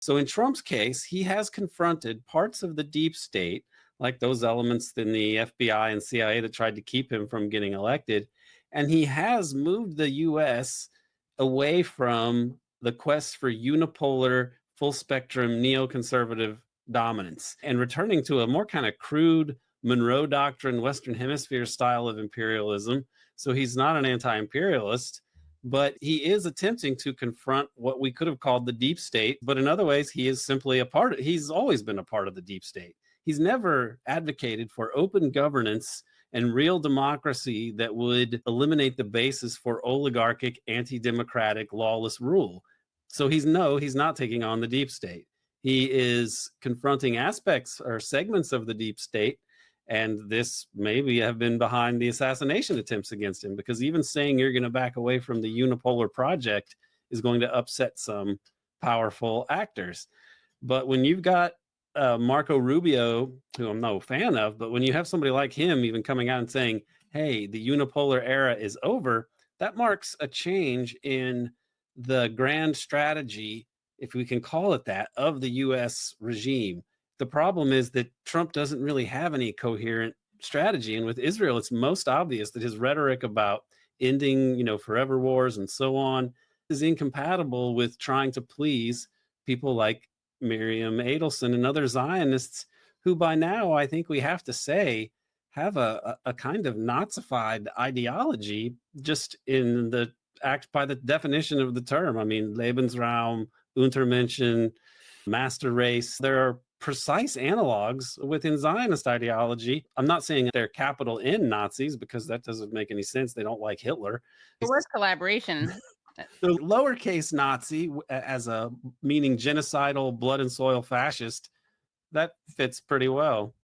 So in Trump's case, he has confronted parts of the deep state, like those elements in the FBI and CIA that tried to keep him from getting elected. And he has moved the US away from the quest for unipolar, full spectrum neoconservative dominance and returning to a more kind of crude Monroe Doctrine, Western Hemisphere style of imperialism. So he's not an anti imperialist, but he is attempting to confront what we could have called the deep state. But in other ways, he is simply a part of, he's always been a part of the deep state. He's never advocated for open governance and real democracy that would eliminate the basis for oligarchic, anti-democratic, lawless rule. So he's not taking on the deep state. He is confronting aspects or segments of the deep state, and this maybe have been behind the assassination attempts against him, because even saying you're going to back away from the unipolar project is going to upset some powerful actors. But when you've got Marco Rubio, who I'm no fan of, but when you have somebody like him even coming out and saying, hey, the unipolar era is over, that marks a change in the grand strategy, if we can call it that, of the US regime. The problem is that Trump doesn't really have any coherent strategy. And with Israel, it's most obvious that his rhetoric about ending, forever wars and so on is incompatible with trying to please people like Miriam Adelson and other Zionists who by now, I think we have to say, have a kind of Nazified ideology just in the act by the definition of the term. I mean, Lebensraum, Untermenschen, master race. There are precise analogs within Zionist ideology. I'm not saying they're capital N Nazis because that doesn't make any sense. They don't like Hitler. The word collaboration. The lowercase Nazi as a meaning genocidal, blood and soil fascist, that fits pretty well.